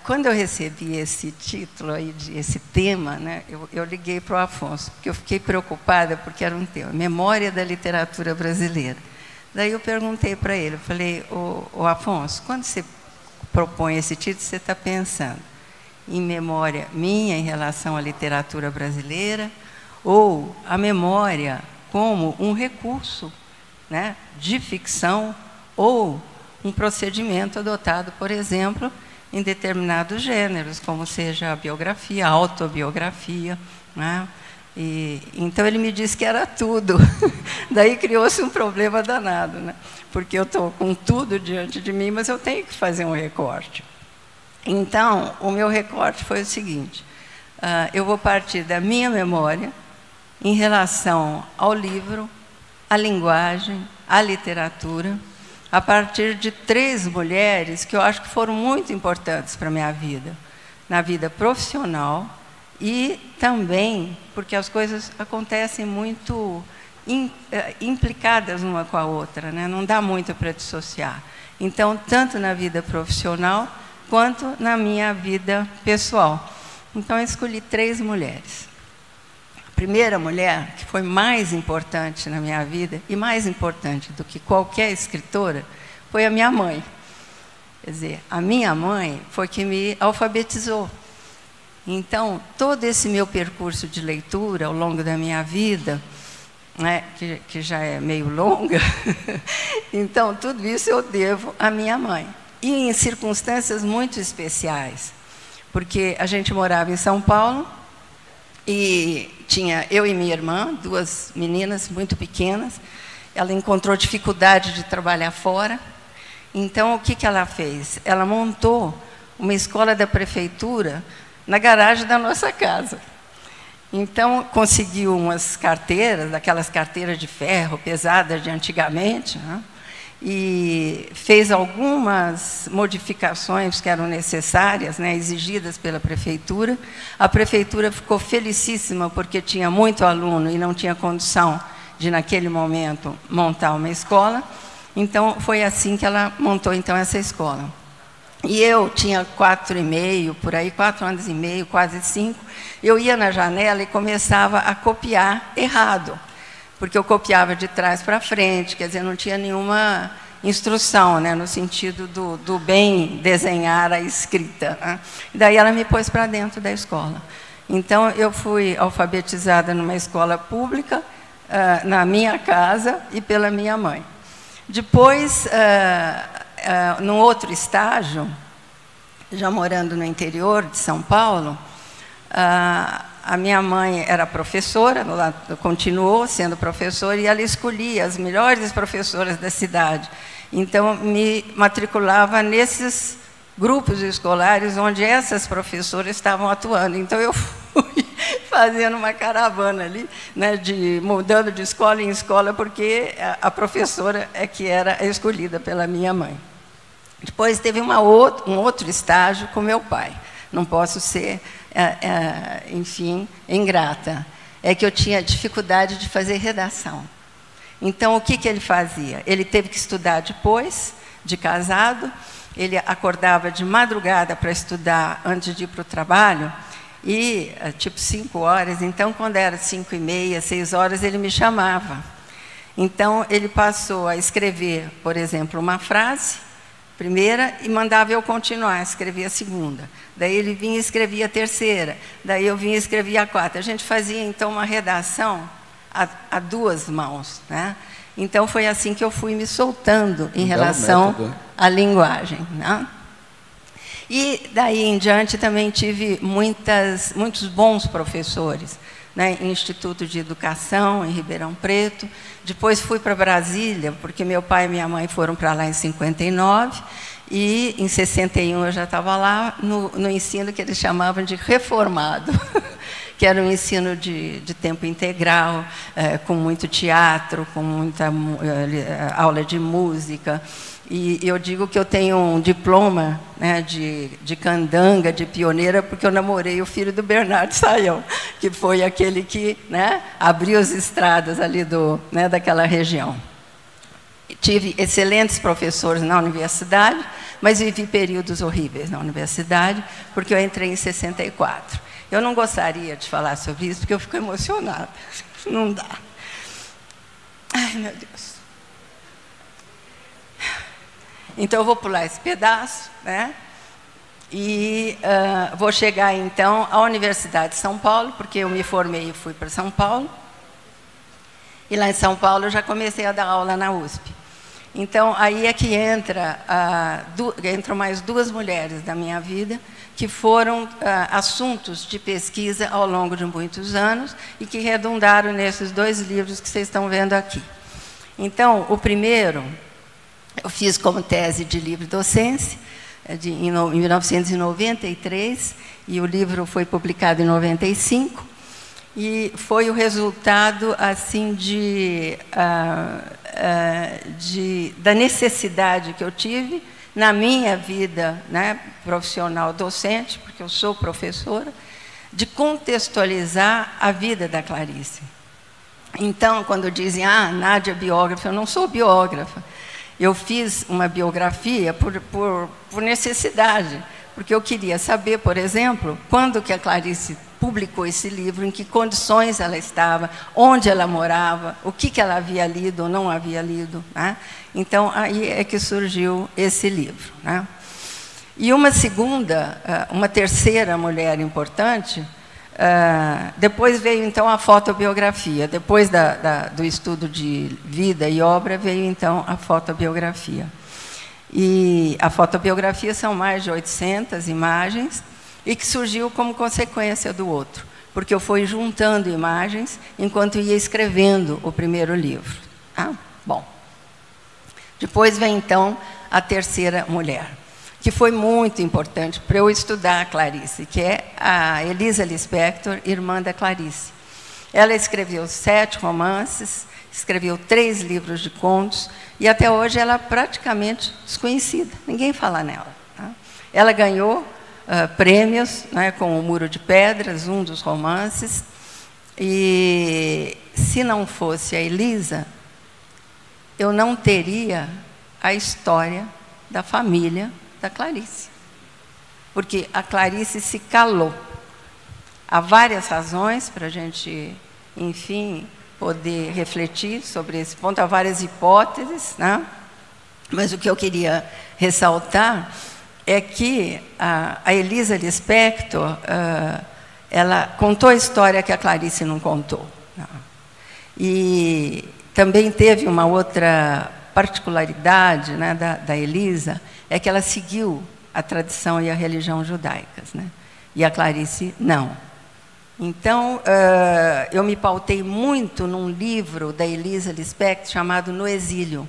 Quando eu recebi esse título aí, esse tema, né, eu liguei para o Afonso, porque eu fiquei preocupada, porque era um tema, Memória da Literatura Brasileira. Daí eu perguntei para ele, eu falei, ô Afonso, quando você propõe esse título, você está pensando em memória minha em relação à literatura brasileira, ou a memória como um recurso, né, de ficção, ou um procedimento adotado, por exemplo, em determinados gêneros, como seja a biografia, a autobiografia, né? Então ele me disse que era tudo. Daí criou-se um problema danado, né? Porque eu estou com tudo diante de mim, mas eu tenho que fazer um recorte. Então, o meu recorte foi o seguinte, eu vou partir da minha memória em relação ao livro, à linguagem, à literatura, a partir de 3 mulheres que eu acho que foram muito importantes para a minha vida, na vida profissional e também porque as coisas acontecem muito implicadas uma com a outra, né? Não dá muito para dissociar. Então, tanto na vida profissional quanto na minha vida pessoal. Então, eu escolhi 3 mulheres. A primeira mulher, que foi mais importante na minha vida, e mais importante do que qualquer escritora, foi a minha mãe. Quer dizer, a minha mãe foi que me alfabetizou. Então, todo esse meu percurso de leitura ao longo da minha vida, né, que já é meio longa, então, tudo isso eu devo à minha mãe. E em circunstâncias muito especiais, porque a gente morava em São Paulo, e tinha eu e minha irmã, 2 meninas muito pequenas. Ela encontrou dificuldade de trabalhar fora. Então, o que ela fez? Ela montou uma escola da prefeitura na garagem da nossa casa. Então, conseguiu umas carteiras, daquelas carteiras de ferro pesadas de antigamente, né? E fez algumas modificações que eram necessárias, né, exigidas pela prefeitura. A prefeitura ficou felicíssima porque tinha muito aluno e não tinha condição de, naquele momento, montar uma escola. Então, foi assim que ela montou então essa escola. E eu tinha 4,5, por aí, 4 anos e meio, quase 5. Eu ia na janela e começava a copiar errado, porque eu copiava de trás para frente, quer dizer, não tinha nenhuma instrução, né, no sentido do bem desenhar a escrita, né? Daí ela me pôs para dentro da escola. Então, eu fui alfabetizada numa escola pública, na minha casa e pela minha mãe. Depois, num outro estágio, já morando no interior de São Paulo, a minha mãe era professora, ela continuou sendo professora, e ela escolhia as melhores professoras da cidade. Então, me matriculava nesses grupos escolares onde essas professoras estavam atuando. Então, eu fui fazendo uma caravana ali, né, mudando de escola em escola, porque a professora é que era escolhida pela minha mãe. Depois, teve um outro estágio com meu pai. Não posso ser, enfim, ingrata. É que eu tinha dificuldade de fazer redação. Então, o que ele fazia? Ele teve que estudar depois de casado. Ele acordava de madrugada para estudar antes de ir para o trabalho, e tipo 5 horas. Então, quando era 5h30, 6 horas, ele me chamava. Então, ele passou a escrever, por exemplo, uma frase primeira e mandava eu continuar, escrevia a segunda. Daí ele vinha e escrevia a terceira. Daí eu vinha e escrevia a quarta. A gente fazia, então, uma redação a 2 mãos, né? Então, foi assim que eu fui me soltando em relação à linguagem, né? E, daí em diante, também tive muitos bons professores, né, em Instituto de Educação, em Ribeirão Preto. Depois fui para Brasília, porque meu pai e minha mãe foram para lá em 59, e em 61 eu já estava lá no ensino que eles chamavam de reformado, que era um ensino de tempo integral, com muito teatro, com muita aula de música. E eu digo que eu tenho um diploma, né, de candanga, de pioneira, porque eu namorei o filho do Bernardo Sayão, que foi aquele que, né, abriu as estradas ali daquela região. Tive excelentes professores na universidade. mas vivi períodos horríveis na universidade, porque eu entrei em 64. Eu não gostaria de falar sobre isso, porque eu fico emocionada. Não dá. Ai, meu Deus. Então, eu vou pular esse pedaço, né? E vou chegar, então, à Universidade de São Paulo, porque eu me formei e fui para São Paulo. E lá em São Paulo eu já comecei a dar aula na USP. Então, aí é que entram mais duas mulheres da minha vida, que foram assuntos de pesquisa ao longo de muitos anos e que redundaram nesses dois livros que vocês estão vendo aqui. Então, o primeiro, eu fiz como tese de livre docência, em 1993, e o livro foi publicado em 95, e foi o resultado assim da necessidade que eu tive na minha vida, né, profissional docente, porque eu sou professora, de contextualizar a vida da Clarice. Então, quando dizem, Nádia é biógrafa, eu não sou biógrafa. Eu fiz uma biografia por necessidade, porque eu queria saber, por exemplo, quando que a Clarice publicou esse livro, em que condições ela estava, onde ela morava, o que ela havia lido ou não havia lido, né? Então, aí é que surgiu esse livro, né? E uma terceira mulher importante, depois veio, então, a fotobiografia. Depois do estudo de vida e obra, veio, então, a fotobiografia. E a fotobiografia são mais de 800 imagens, e que surgiu como consequência do outro, porque eu fui juntando imagens enquanto ia escrevendo o primeiro livro. Bom. Depois vem, então, a terceira mulher, que foi muito importante para eu estudar a Clarice, que é a Elisa Lispector, irmã da Clarice. Ela escreveu 7 romances, escreveu 3 livros de contos, e até hoje ela é praticamente desconhecida, ninguém fala nela. Tá? Ela ganhou prêmios, né, com O Muro de Pedras, um dos romances, e se não fosse a Elisa, eu não teria a história da família da Clarice, porque a Clarice se calou. Há várias razões para a gente, enfim, poder refletir sobre esse ponto, há várias hipóteses, né? Mas o que eu queria ressaltar é que a Elisa Lispector, ela contou a história que a Clarice não contou. E também teve uma outra particularidade, né, da Elisa, é que ela seguiu a tradição e a religião judaicas, né? E a Clarice não. Então, eu me pautei muito num livro da Elisa Lispector chamado No Exílio,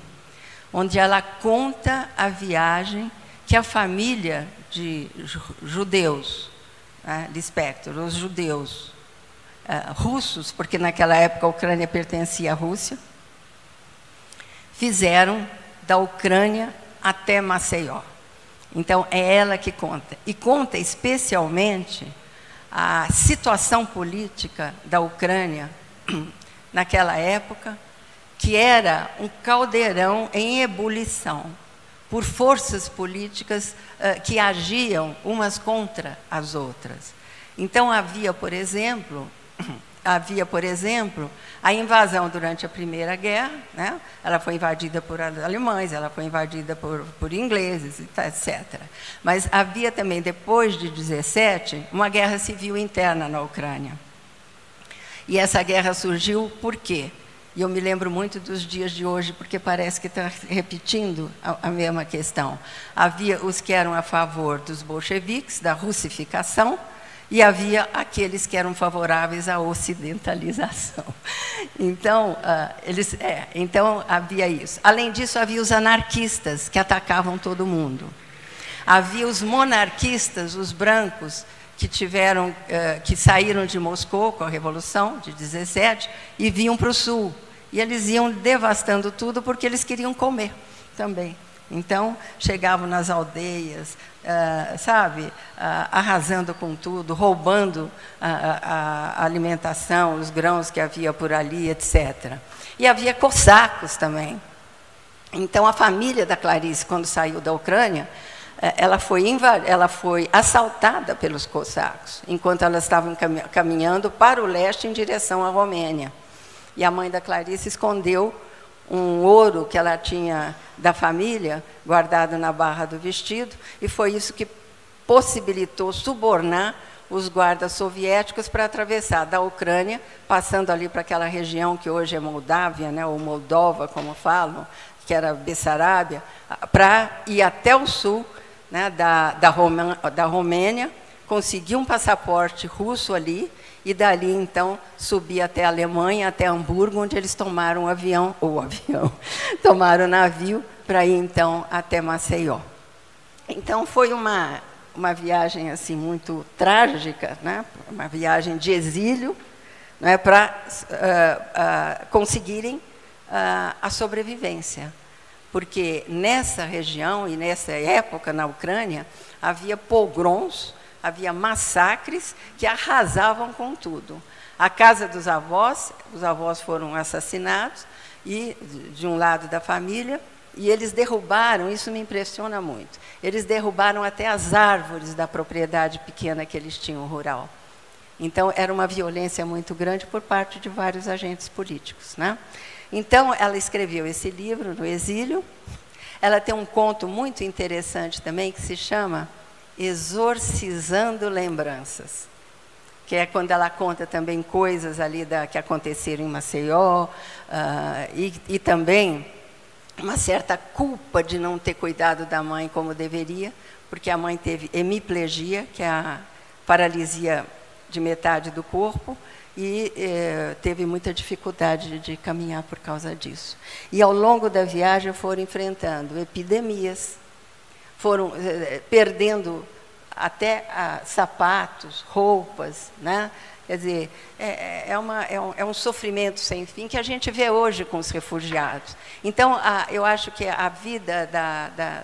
onde ela conta a viagem que a família de judeus, né, Lispector, os judeus russos, porque naquela época a Ucrânia pertencia à Rússia, fizeram da Ucrânia até Maceió. Então, é ela que conta. E conta especialmente a situação política da Ucrânia naquela época, que era um caldeirão em ebulição, por forças políticas que agiam umas contra as outras. Então, havia, por exemplo, a invasão durante a Primeira Guerra, né? Ela foi invadida por alemães, ela foi invadida por ingleses, etc. Mas havia também, depois de 17, uma guerra civil interna na Ucrânia. E essa guerra surgiu por quê? E eu me lembro muito dos dias de hoje, porque parece que está repetindo a mesma questão. Havia os que eram a favor dos bolcheviques, da russificação, e havia aqueles que eram favoráveis à ocidentalização. Então, então havia isso. Além disso, havia os anarquistas, que atacavam todo mundo. Havia os monarquistas, os brancos, que saíram de Moscou com a Revolução de 17 e vinham para o sul. E eles iam devastando tudo porque eles queriam comer também. Então, chegavam nas aldeias, arrasando com tudo, roubando a alimentação, os grãos que havia por ali, etc. E havia cossacos também. Então, a família da Clarice, quando saiu da Ucrânia, ela foi assaltada pelos cossacos, enquanto elas estavam caminhando para o leste em direção à Romênia. E a mãe da Clarice escondeu um ouro que ela tinha da família, guardado na barra do vestido, e foi isso que possibilitou subornar os guardas soviéticos para atravessar da Ucrânia, passando ali para aquela região que hoje é Moldávia, né, ou Moldova, como falam, que era Bessarábia, para ir até o sul, né, da Romênia, conseguir um passaporte russo ali, e dali, então, subir até a Alemanha, até Hamburgo, onde eles tomaram tomaram o navio para ir, então, até Maceió. Então, foi uma viagem assim muito trágica, né? Uma viagem de exílio, né? Para conseguirem a sobrevivência. Porque nessa região e nessa época, na Ucrânia, havia pogroms, havia massacres que arrasavam com tudo. A casa dos avós, os avós foram assassinados, e de um lado da família, e eles derrubaram, isso me impressiona muito, eles derrubaram até as árvores da propriedade pequena que eles tinham rural. Então, era uma violência muito grande por parte de vários agentes políticos, né? Então, ela escreveu esse livro, No Exílio. Ela tem um conto muito interessante também, que se chama Exorcizando Lembranças, que é quando ela conta também coisas ali que aconteceram em Maceió, e também uma certa culpa de não ter cuidado da mãe como deveria, porque a mãe teve hemiplegia, que é a paralisia de metade do corpo, e teve muita dificuldade de caminhar por causa disso. E ao longo da viagem foram enfrentando epidemias, foram perdendo até sapatos, roupas, né? Quer dizer, é um sofrimento sem fim que a gente vê hoje com os refugiados. Então, eu acho que a vida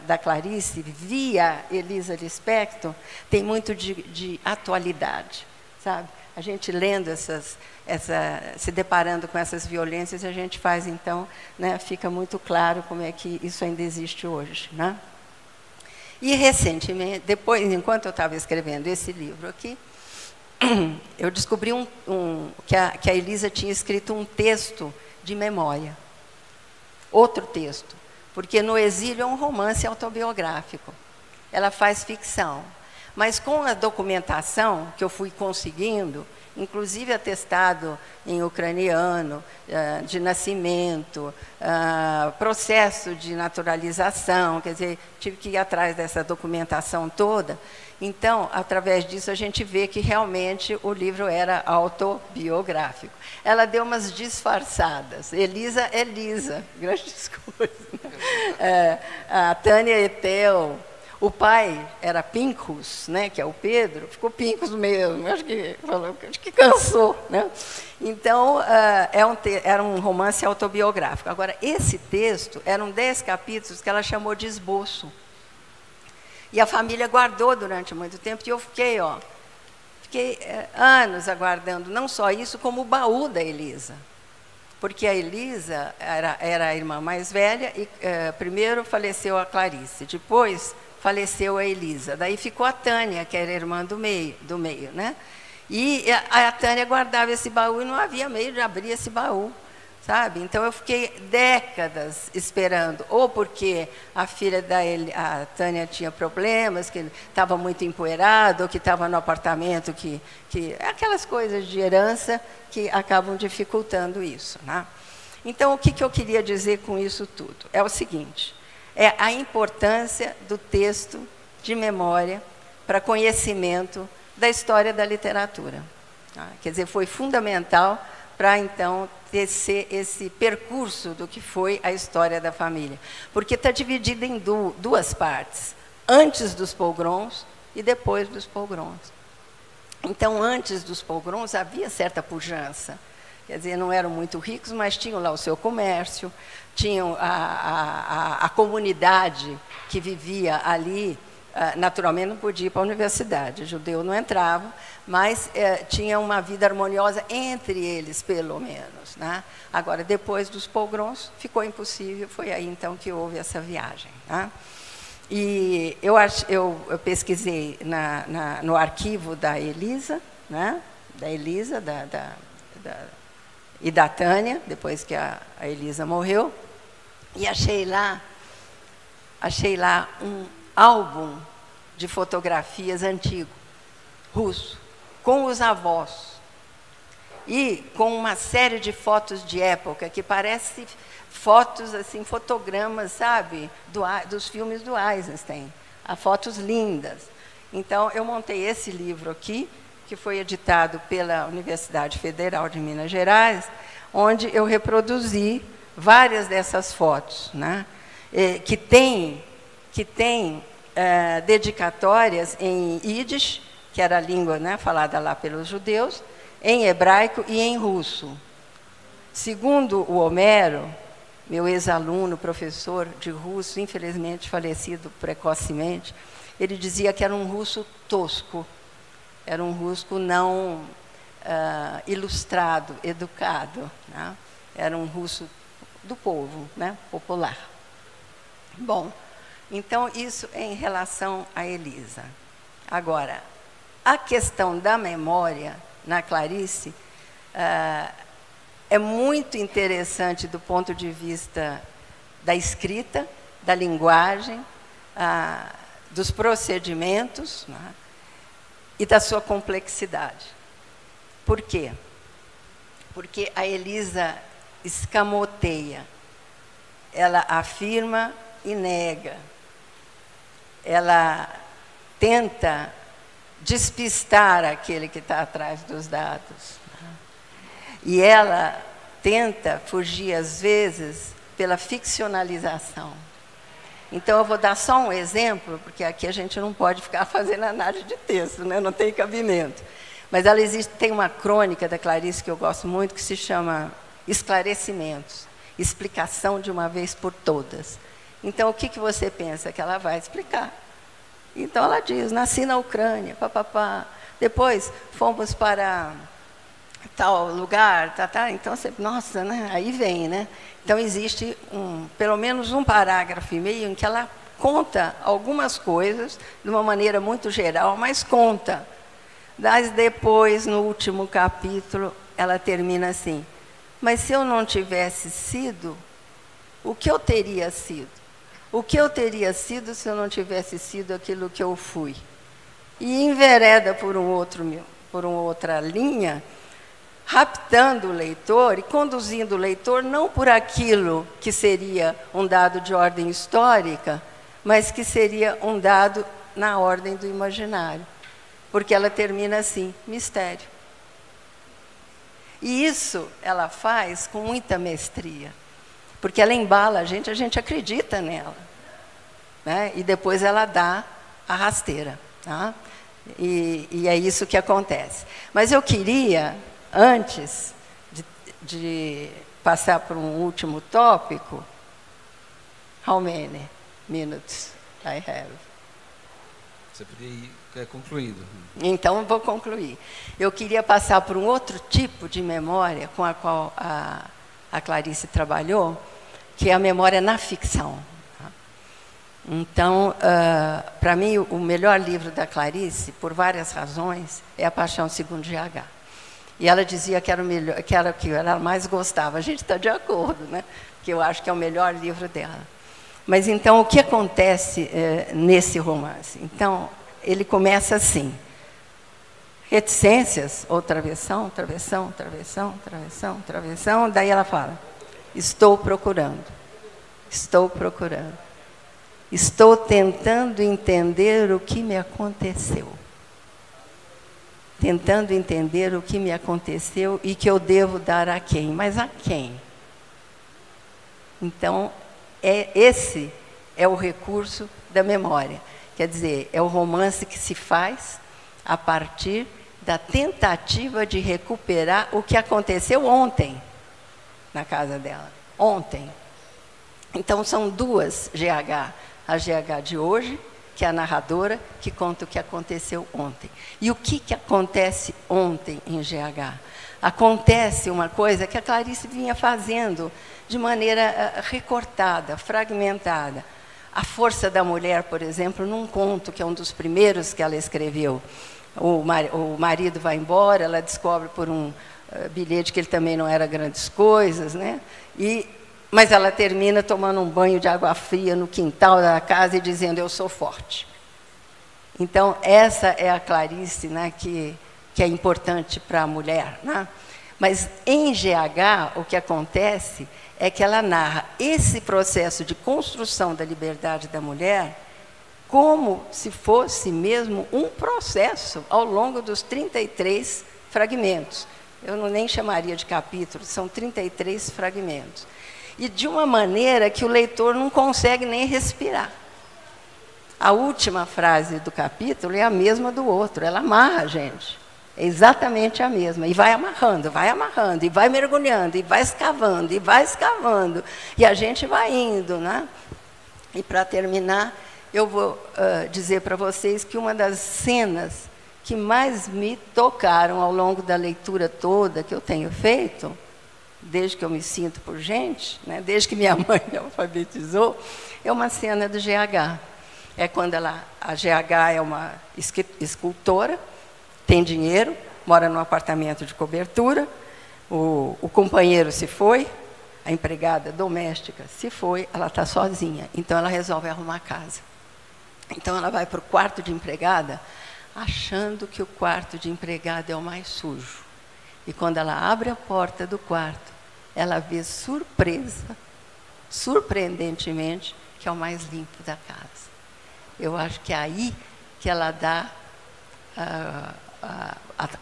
da Clarice, via Elisa Lispector, tem muito de atualidade, sabe? A gente lendo se deparando com essas violências, a gente faz, então, né, fica muito claro como é que isso ainda existe hoje, né? E, recentemente, depois, enquanto eu estava escrevendo esse livro aqui, eu descobri que a Elisa tinha escrito um texto de memória. Outro texto. Porque No Exílio é um romance autobiográfico. Ela faz ficção. Mas com a documentação que eu fui conseguindo, inclusive atestado em ucraniano, de nascimento, processo de naturalização, quer dizer, tive que ir atrás dessa documentação toda. Então, através disso, a gente vê que realmente o livro era autobiográfico. Ela deu umas disfarçadas. Elisa é Lisa, grandes coisas. A Tânia Etel. O pai era Pincus, né, que é o Pedro, ficou Pincus mesmo, acho que cansou, né? Então, era um romance autobiográfico. Agora, esse texto eram 10 capítulos que ela chamou de esboço. E a família guardou durante muito tempo, e eu fiquei anos aguardando, não só isso, como o baú da Elisa. Porque a Elisa era a irmã mais velha, e primeiro faleceu a Clarice, depois faleceu a Elisa. Daí ficou a Tânia, que era a irmã do meio, né? E a Tânia guardava esse baú e não havia meio de abrir esse baú, sabe? Então, eu fiquei décadas esperando, ou porque a filha a Tânia tinha problemas, que estava muito empoeirado, ou que estava no apartamento, aquelas coisas de herança que acabam dificultando isso, né? Então, o que eu queria dizer com isso tudo? É o seguinte: é a importância do texto de memória para conhecimento da história da literatura. Quer dizer, foi fundamental para, então, tecer esse percurso do que foi a história da família. Porque está dividida em duas partes, antes dos pogroms e depois dos pogroms. Então, antes dos pogroms, havia certa pujança. Quer dizer, não eram muito ricos, mas tinham lá o seu comércio, tinham a comunidade que vivia ali. Naturalmente, não podia ir para a universidade, o judeu não entrava, mas tinha uma vida harmoniosa entre eles, pelo menos, né? Agora, depois dos pogroms, ficou impossível, foi aí, então, que houve essa viagem, né? E eu pesquisei no arquivo da Elisa, né? Da Elisa e da Tânia, depois que a Elisa morreu, e achei lá um álbum de fotografias antigo, russo, com os avós, e com uma série de fotos de época, que parece fotos, assim, fotogramas, sabe, dos filmes do Eisenstein, fotos lindas. Então, eu montei esse livro aqui, que foi editado pela Universidade Federal de Minas Gerais, onde eu reproduzi várias dessas fotos, né, que tem dedicatórias em Yiddish, que era a língua, né, falada lá pelos judeus, em hebraico e em russo. Segundo o Homero, meu ex-aluno, professor de russo, infelizmente falecido precocemente, ele dizia que era um russo tosco, era um russo não ilustrado, educado, né? Era um russo do povo, né? Popular. Bom, então isso em relação a Elisa. Agora, a questão da memória na Clarice é muito interessante do ponto de vista da escrita, da linguagem, dos procedimentos, né, e da sua complexidade. Por quê? Porque a Elisa escamoteia, ela afirma e nega, ela tenta despistar aquele que está atrás dos dados. E ela tenta fugir, às vezes, pela ficcionalização. Então, eu vou dar só um exemplo, porque aqui a gente não pode ficar fazendo análise de texto, né? Não tem cabimento. Mas tem uma crônica da Clarice que eu gosto muito, que se chama Esclarecimentos, explicação de uma vez por todas. Então, o que você pensa? Que ela vai explicar. Então, ela diz, nasci na Ucrânia, papapá. Depois, fomos para tal lugar, então você, nossa, né? Aí vem, né? Então existe pelo menos um parágrafo e meio em que ela conta algumas coisas de uma maneira muito geral, mas conta. Mas depois, no último capítulo, ela termina assim: mas se eu não tivesse sido, o que eu teria sido? O que eu teria sido se eu não tivesse sido aquilo que eu fui? E envereda por uma outra linha, raptando o leitor e conduzindo o leitor não por aquilo que seria um dado de ordem histórica, mas que seria um dado na ordem do imaginário. Porque ela termina assim, mistério. E isso ela faz com muita mestria, porque ela embala a gente acredita nela, né? E depois ela dá a rasteira, tá? E é isso que acontece. Mas eu queria, antes de passar para um último tópico, how many minutes I have? Você podia ir concluindo. Então, eu vou concluir. Eu queria passar por um outro tipo de memória com a qual a Clarice trabalhou, que é a memória na ficção. Então, para mim, o melhor livro da Clarice, por várias razões, é A Paixão Segundo GH. E ela dizia que era o melhor, que era o que ela mais gostava. A gente está de acordo, né? Que eu acho que é o melhor livro dela. Mas então, o que acontece nesse romance? Então, ele começa assim: reticências, ou travessão, travessão, travessão, travessão, travessão. Daí ela fala: estou procurando, estou procurando, estou tentando entender o que me aconteceu. Tentando entender o que me aconteceu e que eu devo dar a quem. Mas a quem? Então, esse é o recurso da memória. Quer dizer, é o romance que se faz a partir da tentativa de recuperar o que aconteceu ontem na casa dela. Ontem. Então, são duas GH. A GH de hoje, que é a narradora, que conta o que aconteceu ontem. E o que acontece ontem em GH? Acontece uma coisa que a Clarice vinha fazendo de maneira recortada, fragmentada. a força da mulher, por exemplo, num conto que é um dos primeiros que ela escreveu. O marido vai embora, ela descobre por um bilhete que ele também não era grandes coisas, né? Mas ela termina tomando um banho de água fria no quintal da casa e dizendo, eu sou forte. Então, essa é a Clarice, né, que é importante para a mulher, né? Mas, em GH, o que acontece é que ela narra esse processo de construção da liberdade da mulher como se fosse mesmo um processo ao longo dos 33 fragmentos. Eu nem chamaria de capítulos, são 33 fragmentos. E de uma maneira que o leitor não consegue nem respirar. A última frase do capítulo é a mesma do outro, ela amarra a gente. É exatamente a mesma. E vai amarrando, e vai mergulhando, e vai escavando, e vai escavando. E a gente vai indo, né? E para terminar, eu vou dizer para vocês que uma das cenas que mais me tocaram ao longo da leitura toda que eu tenho feito, desde que eu me sinto por gente, né, desde que minha mãe me alfabetizou, é uma cena do GH. É quando a GH é uma escultora, tem dinheiro, mora num apartamento de cobertura, o companheiro se foi, a empregada doméstica se foi, ela está sozinha, então ela resolve arrumar casa. Então ela vai para o quarto de empregada, achando que o quarto de empregada é o mais sujo. E quando ela abre a porta do quarto, ela vê surpreendentemente, que é o mais limpo da casa. Eu acho que é aí que ela dá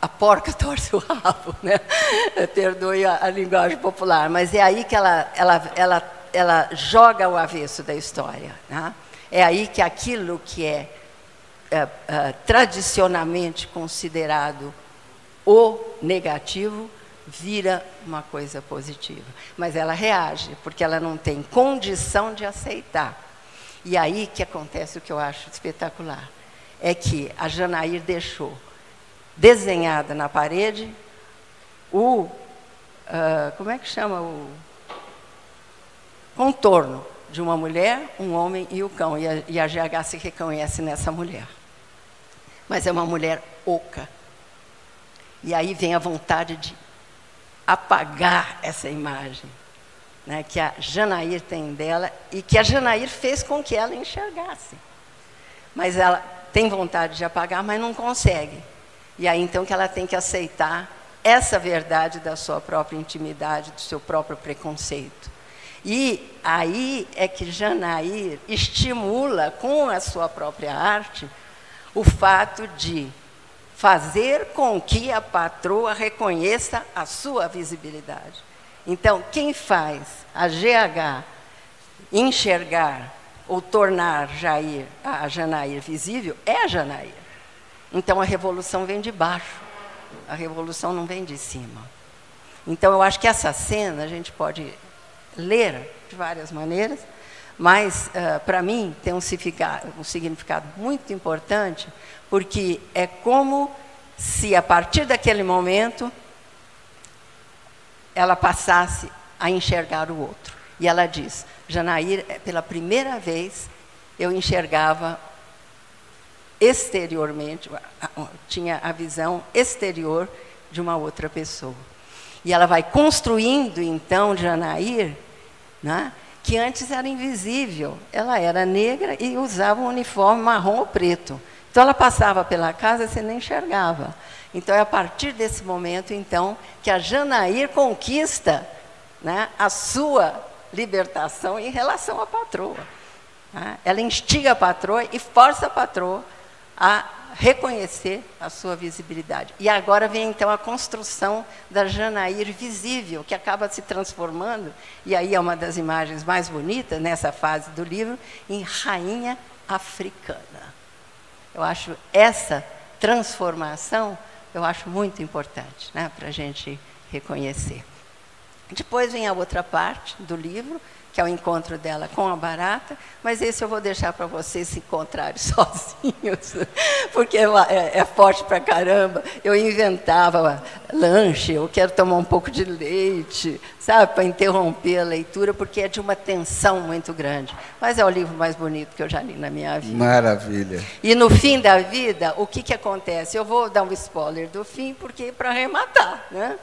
a porca torce o rabo, né? Perdoe a linguagem popular, mas é aí que ela joga o avesso da história, né? É aí que aquilo que é tradicionalmente considerado o negativo vira uma coisa positiva. Mas ela reage, porque ela não tem condição de aceitar. E aí que acontece o que eu acho espetacular. É que a Janair deixou desenhada na parede como é que chama? O contorno de uma mulher, um homem e o cão. E a GH se reconhece nessa mulher. Mas é uma mulher oca. E aí vem a vontade de apagar essa imagem, né, que a Janair tem dela e que a Janair fez com que ela enxergasse. Mas ela tem vontade de apagar, mas não consegue. E aí então que ela tem que aceitar essa verdade da sua própria intimidade, do seu próprio preconceito. E aí é que Janair estimula com a sua própria arte o fato de fazer com que a patroa reconheça a sua visibilidade. Então, quem faz a GH enxergar ou tornar a Janair visível é a Janair. Então, a revolução vem de baixo, a revolução não vem de cima. Então, eu acho que essa cena a gente pode ler de várias maneiras, mas, para mim, tem um significado muito importante, porque é como se, a partir daquele momento, ela passasse a enxergar o outro. E ela diz, Janair, pela primeira vez, eu enxergava exteriormente, tinha a visão exterior de uma outra pessoa. E ela vai construindo, então, Janair, né, que antes era invisível. Ela era negra e usava um uniforme marrom ou preto. Então, ela passava pela casa e você nem enxergava. Então, é a partir desse momento, então, que a Janair conquista, né, a sua libertação em relação à patroa. Né? Ela instiga a patroa e força a patroa a reconhecer a sua visibilidade. E agora vem, então, a construção da Janair visível, que acaba se transformando, e aí é uma das imagens mais bonitas, nessa fase do livro, em rainha africana. Eu acho essa transformação, eu acho muito importante, né, para a gente reconhecer. Depois vem a outra parte do livro, que é o encontro dela com a barata, mas esse eu vou deixar para vocês se encontrarem sozinhos, porque é forte pra caramba. Eu inventava lanche, eu quero tomar um pouco de leite, sabe, para interromper a leitura, porque é de uma tensão muito grande. Mas é o livro mais bonito que eu já li na minha vida. Maravilha. E no fim da vida, o que acontece? Eu vou dar um spoiler do fim, porque para arrematar, né?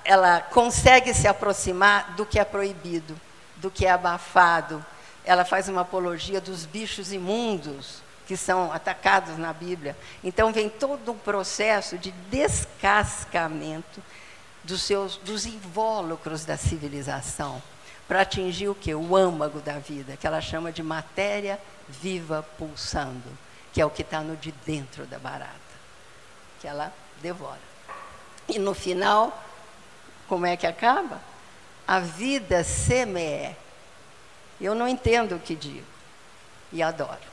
Ela consegue se aproximar do que é proibido, do que é abafado. Ela faz uma apologia dos bichos imundos que são atacados na Bíblia. Então vem todo um processo de descascamento dos invólucros da civilização, para atingir o quê? O âmago da vida, que ela chama de matéria viva pulsando, que é o que está no de dentro da barata, que ela devora. E no final, como é que acaba? A vida semeé. Eu não entendo o que digo, e adoro.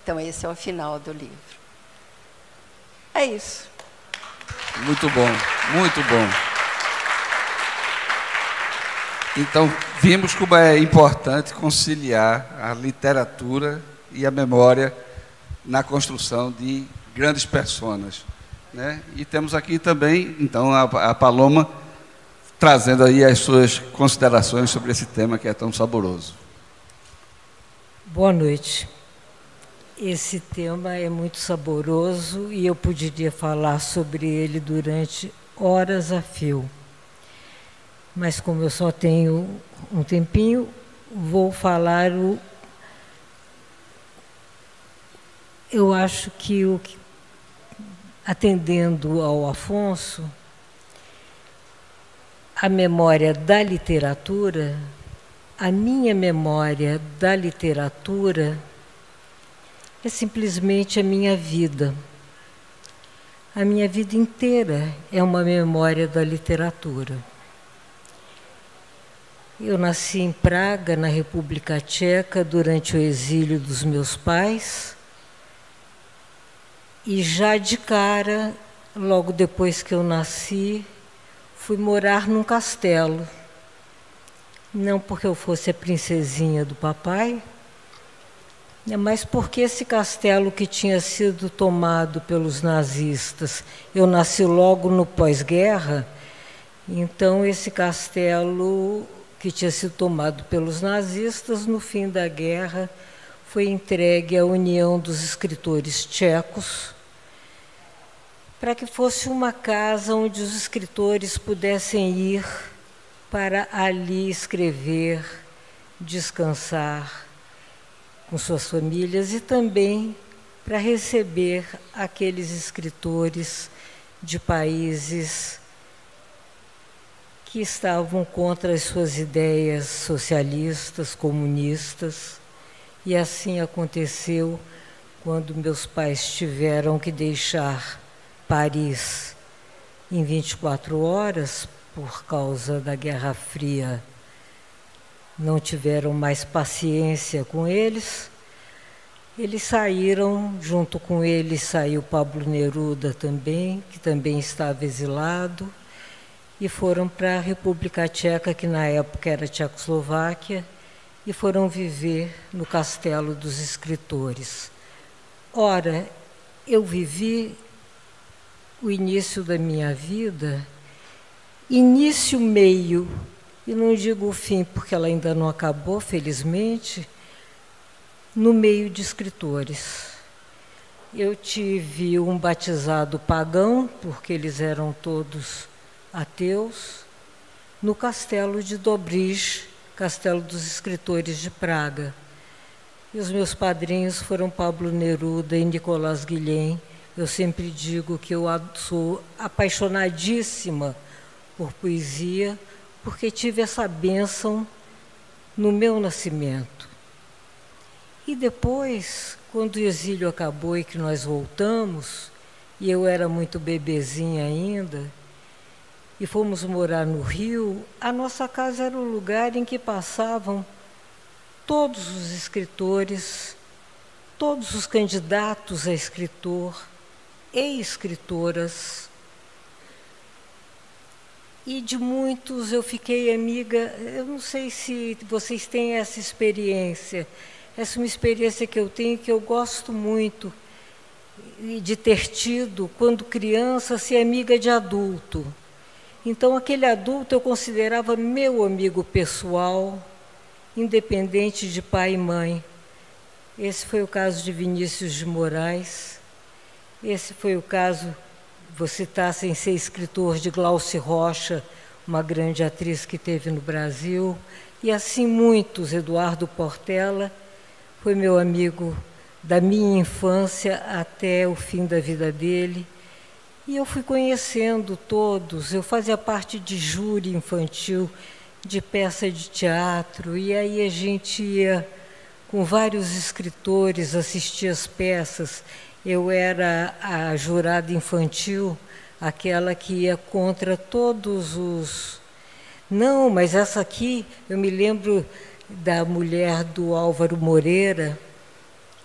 Então, esse é o final do livro. É isso. Muito bom, muito bom. Então, vimos como é importante conciliar a literatura e a memória na construção de grandes personas, né? E temos aqui também, então, a Paloma trazendo aí as suas considerações sobre esse tema que é tão saboroso. Boa noite. Esse tema é muito saboroso e eu poderia falar sobre ele durante horas a fio. Mas como eu só tenho um tempinho, vou falar eu acho que atendendo ao Afonso, a memória da literatura, a minha memória da literatura é simplesmente a minha vida. A minha vida inteira é uma memória da literatura. Eu nasci em Praga, na República Tcheca, durante o exílio dos meus pais. E já de cara, logo depois que eu nasci, fui morar num castelo. Não porque eu fosse a princesinha do papai, mas porque esse castelo que tinha sido tomado pelos nazistas, eu nasci logo no pós-guerra, então esse castelo que tinha sido tomado pelos nazistas, no fim da guerra, foi entregue à União dos Escritores Tchecos, para que fosse uma casa onde os escritores pudessem ir para ali escrever, descansar com suas famílias e também para receber aqueles escritores de países que estavam contra as suas ideias socialistas, comunistas. E assim aconteceu quando meus pais tiveram que deixar Paris em 24 horas, por causa da Guerra Fria. Não tiveram mais paciência com eles. Eles saíram, junto com eles saiu Pablo Neruda também, que também estava exilado, e foram para a República Tcheca, que na época era Tchecoslováquia, e foram viver no Castelo dos Escritores. Ora, eu vivi o início da minha vida, início, meio, e não digo o fim, porque ela ainda não acabou, felizmente, no meio de escritores. Eu tive um batizado pagão, porque eles eram todos ateus, no Castelo de Dobrich, Castelo dos Escritores de Praga. E os meus padrinhos foram Pablo Neruda e Nicolas Guilhem. Eu sempre digo que eu sou apaixonadíssima por poesia, porque tive essa bênção no meu nascimento. E depois, quando o exílio acabou e que nós voltamos, e eu era muito bebezinha ainda, e fomos morar no Rio, a nossa casa era o lugar em que passavam todos os escritores, todos os candidatos a escritor e escritoras. E de muitos eu fiquei amiga. Eu não sei se vocês têm essa experiência. Essa é uma experiência que eu tenho, que eu gosto muito de ter tido, quando criança, ser amiga de adulto. Então, aquele adulto eu considerava meu amigo pessoal, independente de pai e mãe. Esse foi o caso de Vinícius de Moraes. Esse foi o caso, vou citar sem ser escritor, de Glauce Rocha, uma grande atriz que teve no Brasil. E assim muitos. Eduardo Portela foi meu amigo da minha infância até o fim da vida dele. E eu fui conhecendo todos. Eu fazia parte de júri infantil, de peça de teatro, e aí a gente ia com vários escritores assistir as peças. Eu era a jurada infantil, aquela que ia contra todos os... Não, mas essa aqui, eu me lembro da mulher do Álvaro Moreira,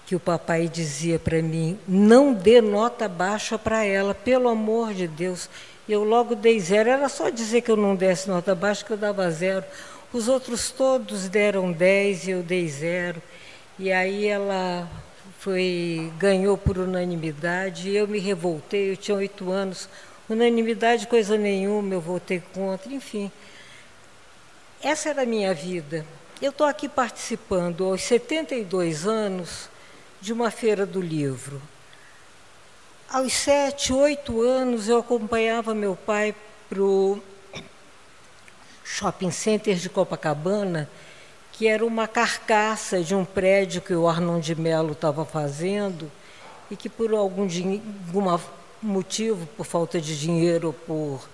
que o papai dizia para mim, não dê nota baixa para ela, pelo amor de Deus. Eu logo dei 0, era só dizer que eu não desse nota baixa que eu dava 0. Os outros todos deram 10 e eu dei 0. E aí ela ganhou por unanimidade, e eu me revoltei, eu tinha 8 anos. Unanimidade, coisa nenhuma, eu votei contra, enfim. Essa era a minha vida. Eu estou aqui participando aos 72 anos de uma feira do livro. Aos 7, 8 anos, eu acompanhava meu pai para o shopping center de Copacabana, que era uma carcaça de um prédio que o Arnon de Mello estava fazendo e que, por algum motivo, por falta de dinheiro ou por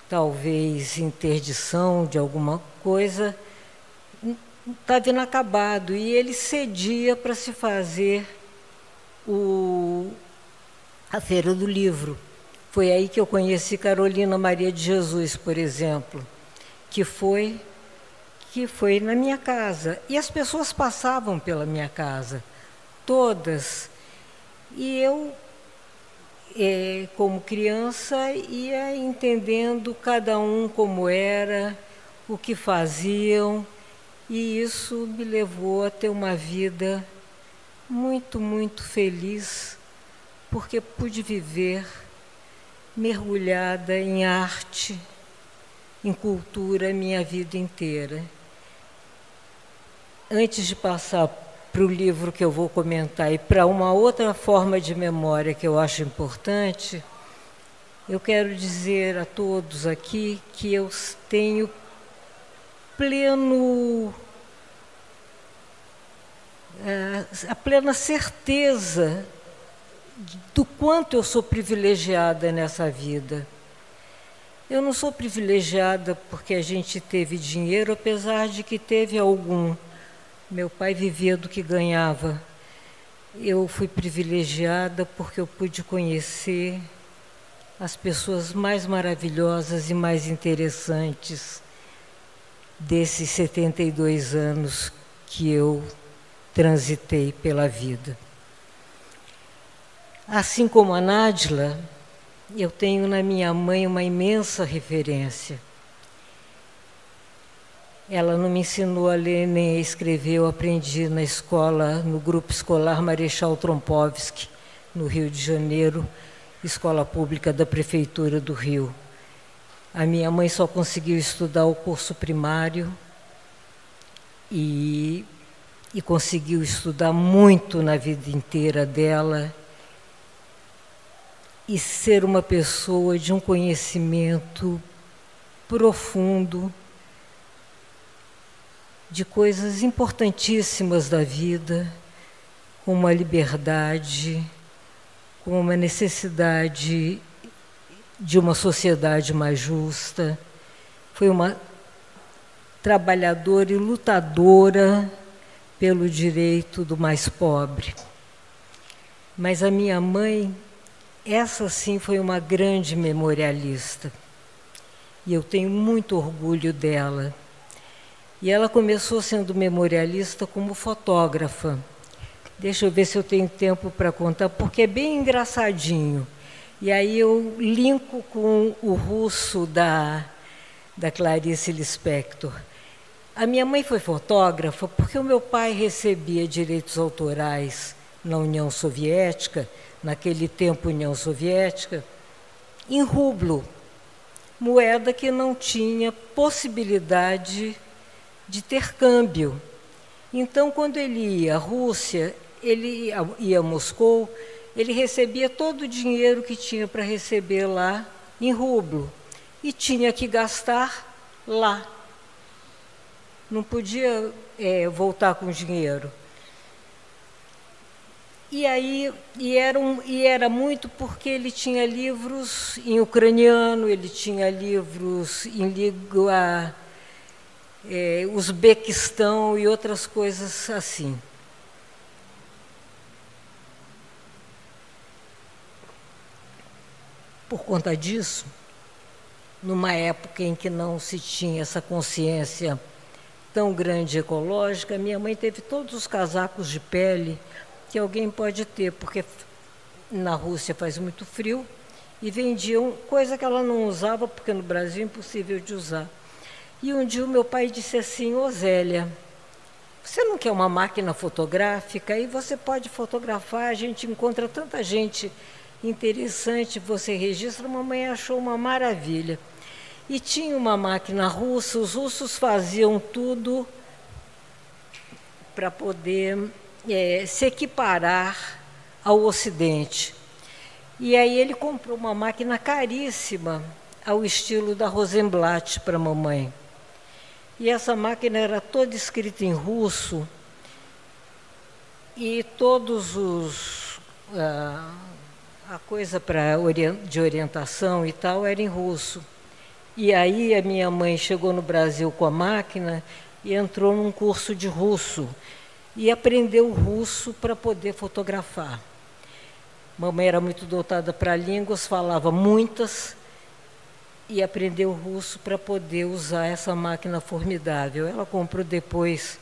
talvez interdição de alguma coisa, estava inacabado, e ele cedia para se fazer a Feira do Livro. Foi aí que eu conheci Carolina Maria de Jesus, por exemplo, que foi na minha casa. E as pessoas passavam pela minha casa, todas. E eu, como criança, ia entendendo cada um como era, o que faziam, e isso me levou a ter uma vida muito, muito feliz, porque pude viver mergulhada em arte, em cultura, minha vida inteira. Antes de passar para o livro que eu vou comentar e para uma outra forma de memória que eu acho importante, eu quero dizer a todos aqui que eu tenho a plena certeza do quanto eu sou privilegiada nessa vida. Eu não sou privilegiada porque a gente teve dinheiro, apesar de que teve algum. Meu pai vivia do que ganhava. Eu fui privilegiada porque eu pude conhecer as pessoas mais maravilhosas e mais interessantes desses 72 anos que eu transitei pela vida. Assim como a Nádila, eu tenho na minha mãe uma imensa referência. Ela não me ensinou a ler nem a escrever, eu aprendi na escola, no grupo escolar Marechal Trompovski, no Rio de Janeiro, escola pública da Prefeitura do Rio. A minha mãe só conseguiu estudar o curso primário e conseguiu estudar muito na vida inteira dela e ser uma pessoa de um conhecimento profundo de coisas importantíssimas da vida, como a liberdade, como uma necessidade de uma sociedade mais justa. Foi uma trabalhadora e lutadora pelo direito do mais pobre. Mas a minha mãe, essa sim foi uma grande memorialista. E eu tenho muito orgulho dela. E ela começou sendo memorialista como fotógrafa. Deixa eu ver se eu tenho tempo para contar, porque é bem engraçadinho. E aí eu linko com o russo da Clarice Lispector. A minha mãe foi fotógrafa porque o meu pai recebia direitos autorais na União Soviética, naquele tempo União Soviética, em rublo, moeda que não tinha possibilidade de ter câmbio. Então, quando ele ia à Rússia, ele ia a Moscou, ele recebia todo o dinheiro que tinha para receber lá em rublo e tinha que gastar lá. Não podia voltar com dinheiro. E aí era muito porque ele tinha livros em ucraniano, ele tinha livros em língua Uzbequistão e outras coisas assim. Por conta disso, numa época em que não se tinha essa consciência tão grande ecológica, minha mãe teve todos os casacos de pele que alguém pode ter, porque na Rússia faz muito frio, e vendiam coisa que ela não usava, porque no Brasil é impossível de usar. E um dia o meu pai disse assim: ô Zélia, você não quer uma máquina fotográfica? Aí você pode fotografar, a gente encontra tanta gente interessante, você registra. A mamãe achou uma maravilha. E tinha uma máquina russa, os russos faziam tudo para poder se equiparar ao Ocidente. E aí ele comprou uma máquina caríssima, ao estilo da Rosenblatt, para a mamãe. E essa máquina era toda escrita em russo, e todos os... a coisa de orientação e tal era em russo. E aí a minha mãe chegou no Brasil com a máquina e entrou num curso de russo e aprendeu russo para poder fotografar. Mamãe era muito dotada para línguas, falava muitas, e aprendeu russo para poder usar essa máquina formidável. Ela comprou depois,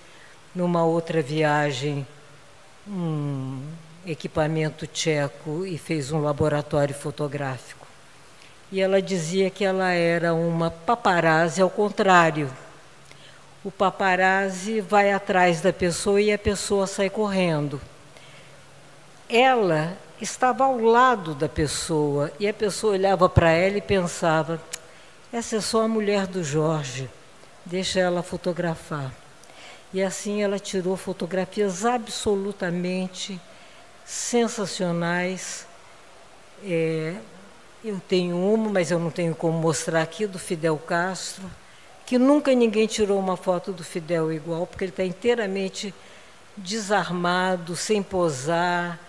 numa outra viagem, um equipamento tcheco e fez um laboratório fotográfico. E ela dizia que ela era uma paparazzi ao contrário. O paparazzi vai atrás da pessoa e a pessoa sai correndo. Ela estava ao lado da pessoa e a pessoa olhava para ela e pensava: essa é só a mulher do Jorge, deixa ela fotografar. E assim ela tirou fotografias absolutamente sensacionais. Eu tenho uma, mas eu não tenho como mostrar aqui, do Fidel Castro, que nunca ninguém tirou uma foto do Fidel igual, porque ele está inteiramente desarmado, sem posar,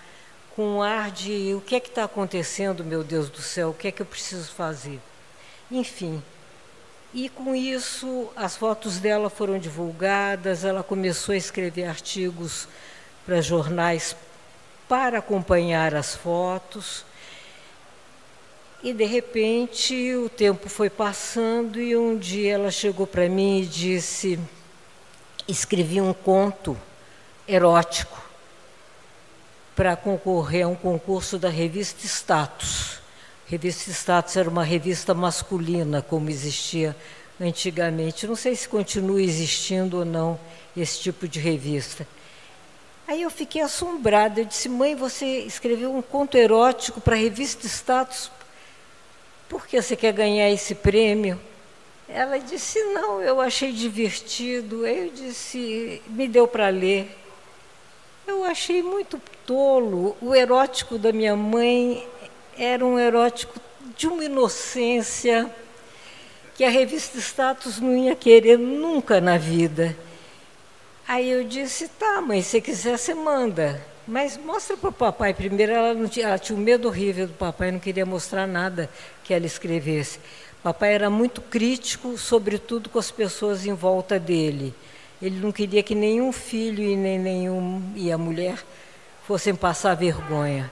com um ar de: o que é que está acontecendo, meu Deus do céu, o que é que eu preciso fazer? Enfim, e com isso as fotos dela foram divulgadas, ela começou a escrever artigos para jornais para acompanhar as fotos. E, de repente, o tempo foi passando e um dia ela chegou para mim e disse: escrevi um conto erótico para concorrer a um concurso da revista Status. A revista Status era uma revista masculina, como existia antigamente. Não sei se continua existindo ou não esse tipo de revista. Aí eu fiquei assombrada. Eu disse: mãe, você escreveu um conto erótico para a revista Status? Por que você quer ganhar esse prêmio? Ela disse: não, eu achei divertido. Eu disse: me deu para ler. Eu achei muito tolo. O erótico da minha mãe era um erótico de uma inocência que a revista Status não ia querer nunca na vida. Aí eu disse: tá, mãe, se quiser você manda. Mas mostra para o papai primeiro. Ela tinha um medo horrível do papai, não queria mostrar nada que ela escrevesse. Papai era muito crítico, sobretudo com as pessoas em volta dele. Ele não queria que nenhum filho e a mulher fossem passar vergonha.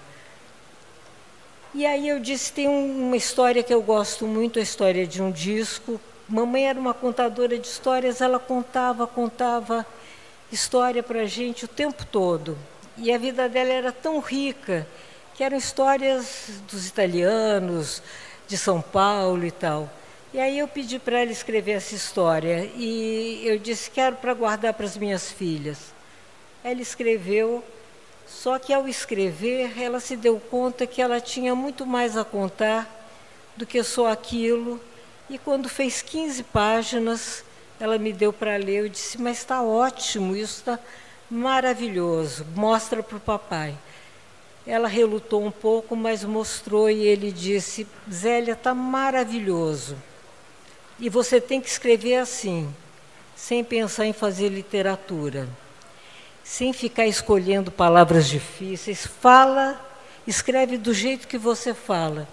E aí eu disse: tem uma história que eu gosto muito, a história de um disco. Mamãe era uma contadora de histórias, ela contava história para a gente o tempo todo. E a vida dela era tão rica, que eram histórias dos italianos, de São Paulo e tal. E aí eu pedi para ela escrever essa história, e eu disse, quero para guardar para as minhas filhas. Ela escreveu, só que ao escrever, ela se deu conta que ela tinha muito mais a contar do que só aquilo, e quando fez 15 páginas, ela me deu para ler, eu disse, mas está ótimo, isso está maravilhoso, mostra para o papai. Ela relutou um pouco, mas mostrou, e ele disse, Zélia, está maravilhoso. E você tem que escrever assim, sem pensar em fazer literatura, sem ficar escolhendo palavras difíceis. Fala, escreve do jeito que você fala.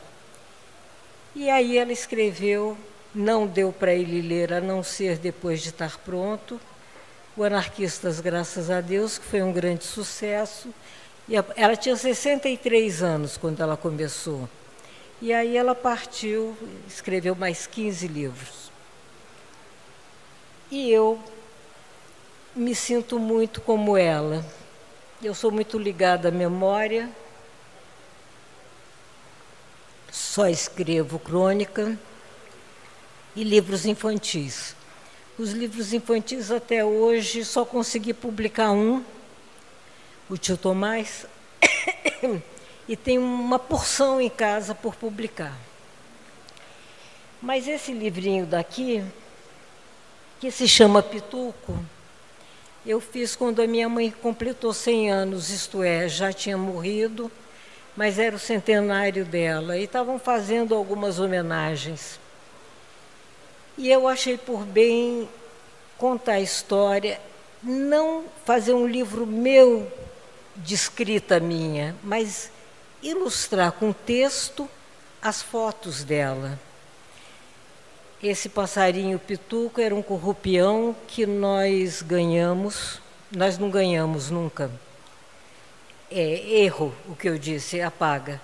E aí ela escreveu, não deu para ele ler, a não ser depois de estar pronto, O Anarquistas, graças a Deus, que foi um grande sucesso. E ela tinha 63 anos quando ela começou. E aí ela partiu, escreveu mais 15 livros. E eu me sinto muito como ela. Eu sou muito ligada à memória, só escrevo crônica e livros infantis. Os livros infantis até hoje só consegui publicar um, o Tio Tomás, e tem uma porção em casa por publicar. Mas esse livrinho daqui, que se chama Pituco, eu fiz quando a minha mãe completou 100 anos, isto é, já tinha morrido, mas era o centenário dela, e estavam fazendo algumas homenagens. E eu achei por bem contar a história, não fazer um livro meu de escrita minha, mas ilustrar com texto as fotos dela. Esse passarinho pituco era um currupião que nós ganhamos, nós não ganhamos nunca. Erro, o que eu disse, apaga.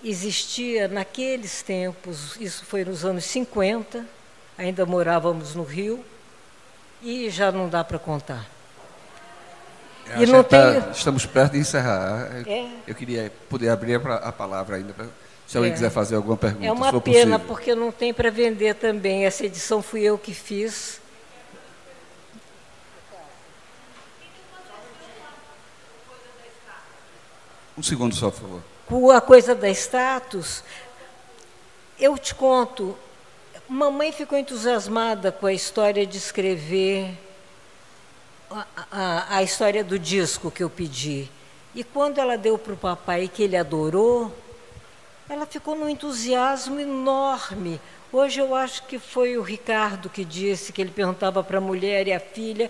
Existia naqueles tempos, isso foi nos anos 50, ainda morávamos no Rio, e já não dá para contar. E não estamos perto de encerrar. Eu queria poder abrir a palavra ainda, se alguém quiser fazer alguma pergunta. É uma pena, porque não tem para vender também. Essa edição fui eu que fiz. Um segundo só, por favor. Com a coisa da status, eu te conto, mamãe ficou entusiasmada com a história de escrever a história do disco que eu pedi. E quando ela deu para o papai, que ele adorou, ela ficou num entusiasmo enorme. Hoje eu acho que foi o Ricardo que disse, que ele perguntava para a mulher e a filha,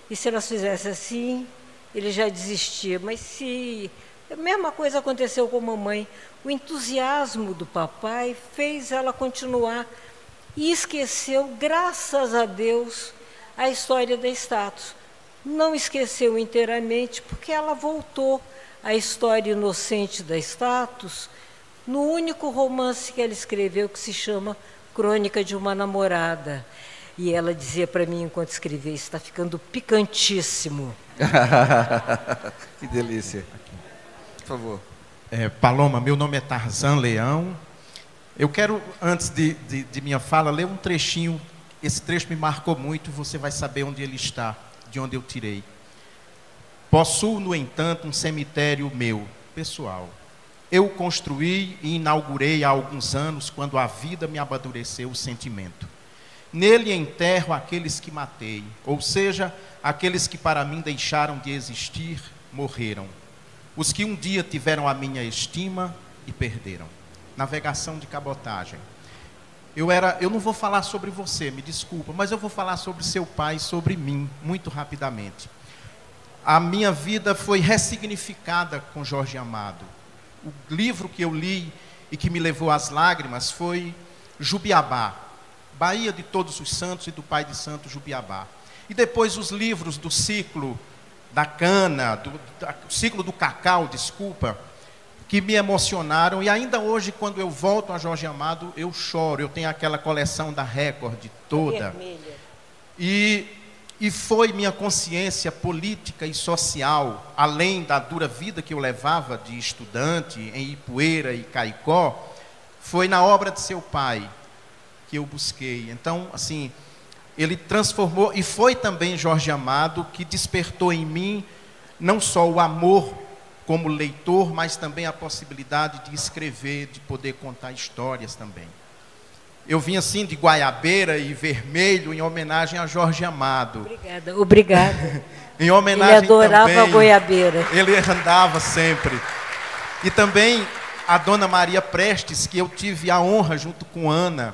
e se elas fizessem assim, ele já desistia. Mas se... A mesma coisa aconteceu com a mamãe. O entusiasmo do papai fez ela continuar e esqueceu, graças a Deus, a história da status. Não esqueceu inteiramente, porque ela voltou à história inocente da status no único romance que ela escreveu, que se chama Crônica de uma Namorada. E ela dizia para mim, enquanto escrevia, está ficando picantíssimo. Que delícia. Por favor. Paloma, meu nome é Tarzan Leão. Eu quero, antes de minha fala, ler um trechinho. Esse trecho me marcou muito, você vai saber onde ele está, de onde eu tirei. Possuo, no entanto, um cemitério meu, pessoal. Eu o construí e inaugurei há alguns anos, quando a vida me amadureceu o sentimento. Nele enterro aqueles que matei, ou seja, aqueles que para mim deixaram de existir, morreram. Os que um dia tiveram a minha estima e perderam. Navegação de cabotagem. Eu não vou falar sobre você, me desculpa, mas eu vou falar sobre seu pai, sobre mim, muito rapidamente. A minha vida foi ressignificada com Jorge Amado. O livro que eu li e que me levou às lágrimas foi Jubiabá, Bahia de Todos os Santos e do Pai de Santo Jubiabá. E depois os livros do ciclo da cana, do ciclo do cacau, desculpa, que me emocionaram. E ainda hoje, quando eu volto a Jorge Amado, eu choro. Eu tenho aquela coleção da Record toda. E foi minha consciência política e social, além da dura vida que eu levava de estudante em Ipueira e Caicó, foi na obra de seu pai. que eu busquei. Então, assim, ele transformou, e foi também Jorge Amado que despertou em mim não só o amor como leitor, mas também a possibilidade de escrever, de poder contar histórias também. Eu vim assim de Guaiabeira e Vermelho em homenagem a Jorge Amado. Obrigada, obrigada. Em homenagem ele adorava também, a goiabeira. Ele andava sempre. E também a Dona Maria Prestes, que eu tive a honra, junto com Ana,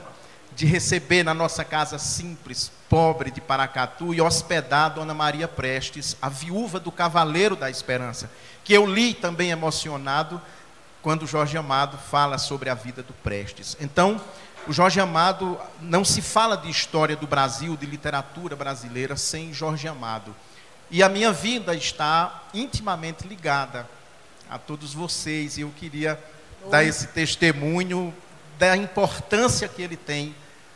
de receber na nossa casa simples, pobre de Paracatu, e hospedar a Dona Maria Prestes, a viúva do Cavaleiro da Esperança, que eu li também emocionado quando Jorge Amado fala sobre a vida do Prestes. Então, o Jorge Amado, não se fala de história do Brasil, de literatura brasileira, sem Jorge Amado. E a minha vida está intimamente ligada a todos vocês, e eu queria dar esse testemunho da importância que ele tem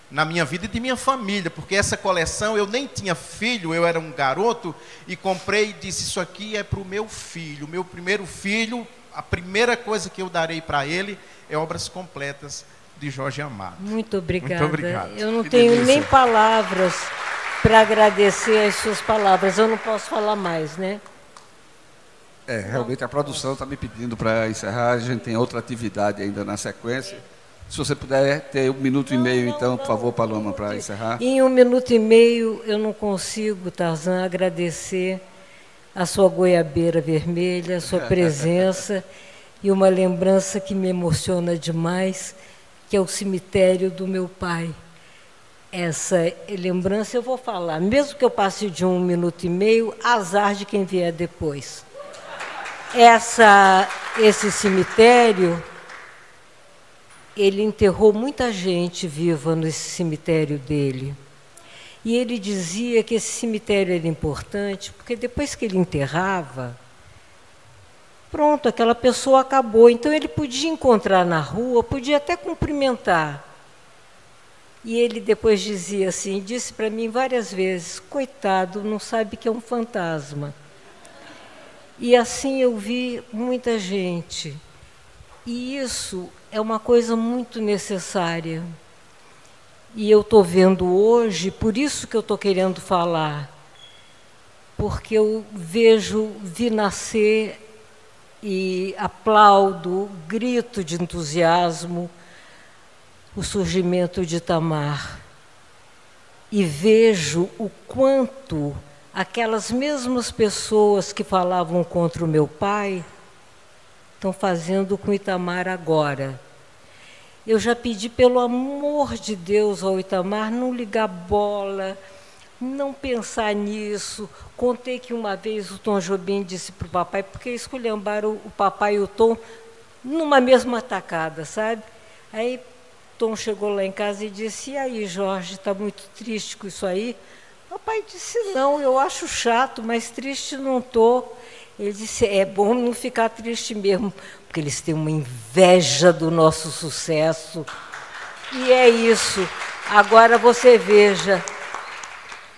na minha vida e de minha família, porque essa coleção, eu nem tinha filho, eu era um garoto, e comprei e disse, isso aqui é para o meu filho, meu primeiro filho, a primeira coisa que eu darei para ele é obras completas de Jorge Amado. Muito obrigada. Muito obrigado. Eu não tenho nem palavras para agradecer as suas palavras, eu não posso falar mais, né? Realmente a produção está me pedindo para encerrar, a gente tem outra atividade ainda na sequência. Se você puder ter 1 minuto e meio, então, por favor, Paloma, para encerrar. Em 1 minuto e meio, eu não consigo, Tarzan, agradecer a sua goiabeira vermelha, a sua presença e uma lembrança que me emociona demais, que é o cemitério do meu pai. Essa lembrança eu vou falar, mesmo que eu passe de 1 minuto e meio, azar de quem vier depois. Esse cemitério, ele enterrou muita gente viva nesse cemitério dele. E ele dizia que esse cemitério era importante, porque depois que ele enterrava, pronto, aquela pessoa acabou. Então ele podia encontrar na rua, podia até cumprimentar. E ele depois dizia assim, disse para mim várias vezes, coitado, não sabe que é um fantasma. E assim eu vi muita gente. E isso é uma coisa muito necessária. E eu estou vendo hoje, por isso que eu estou querendo falar, porque eu vi nascer e aplaudo, grito de entusiasmo, o surgimento de Itamar. E vejo o quanto aquelas mesmas pessoas que falavam contra o meu pai estão fazendo com Itamar agora. Eu já pedi, pelo amor de Deus, ao Itamar não ligar bola, não pensar nisso. Contei que uma vez o Tom Jobim disse para o papai, porque esculhambaram o papai e o Tom numa mesma tacada, sabe? Aí Tom chegou lá em casa e disse, e aí, Jorge, está muito triste com isso aí? O papai disse, não, eu acho chato, mas triste não estou. Ele disse, é bom não ficar triste mesmo, porque eles têm uma inveja do nosso sucesso. E é isso. Agora você veja,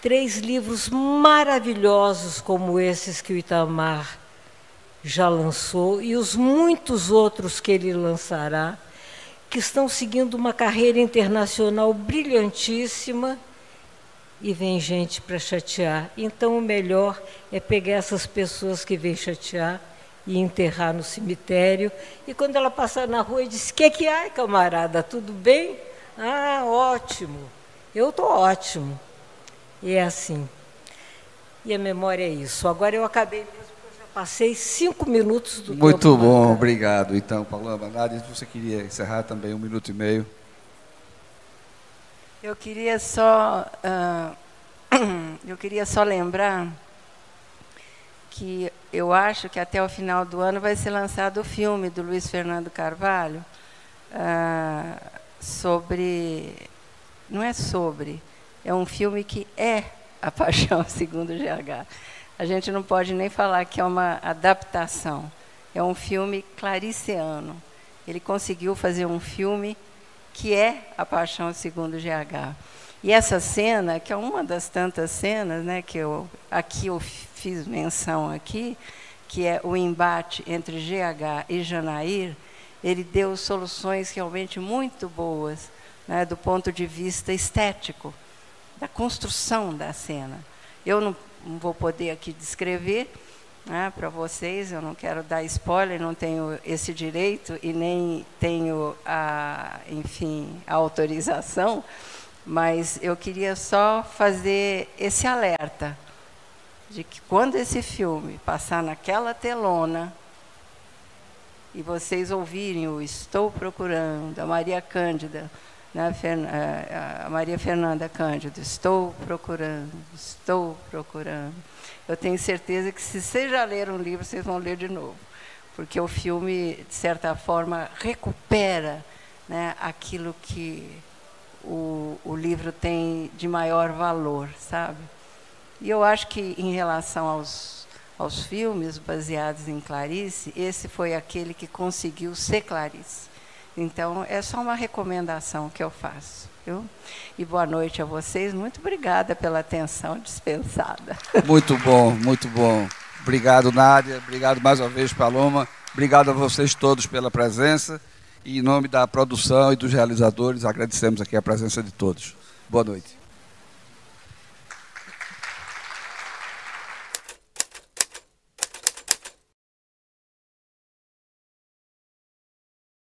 3 livros maravilhosos como esses que o Itamar já lançou, e os muitos outros que ele lançará, que estão seguindo uma carreira internacional brilhantíssima, e vem gente para chatear. Então, o melhor é pegar essas pessoas que vêm chatear e enterrar no cemitério. E quando ela passar na rua, diz, que há, camarada? Tudo bem? Ah, ótimo. Eu estou ótimo. E é assim. E a memória é isso. Agora eu acabei mesmo, porque eu já passei 5 minutos do tempo. Muito bom, obrigado. Então, Paloma, Nádia, você queria encerrar também 1 minuto e meio? Eu queria só lembrar que eu acho que até o final do ano vai ser lançado o filme do Luiz Fernando Carvalho é um filme que é A Paixão Segundo GH. A gente não pode nem falar que é uma adaptação, é um filme clariciano. Ele conseguiu fazer um filme que é A Paixão Segundo GH. E essa cena, que é uma das tantas cenas, né, que eu fiz menção aqui, que é o embate entre GH e Janair, ele deu soluções realmente muito boas né, do ponto de vista estético, da construção da cena. Eu não vou poder aqui descrever, né, para vocês, eu não quero dar spoiler, não tenho esse direito e nem tenho enfim, a autorização, mas eu queria só fazer esse alerta de que quando esse filme passar naquela telona e vocês ouvirem o Estou Procurando, a Maria Cândida, né, a Maria Fernanda Cândido, estou procurando, eu tenho certeza que se vocês já leram o livro, vocês vão ler de novo, porque o filme, de certa forma, recupera, né, aquilo que o livro tem de maior valor, sabe? E eu acho que, em relação aos filmes baseados em Clarice, esse foi aquele que conseguiu ser Clarice. Então, é só uma recomendação que eu faço. Viu? E boa noite a vocês. Muito obrigada pela atenção dispensada. Muito bom, muito bom. Obrigado, Nádia. Obrigado mais uma vez, Paloma. Obrigado a vocês todos pela presença. E, em nome da produção e dos realizadores, agradecemos aqui a presença de todos. Boa noite.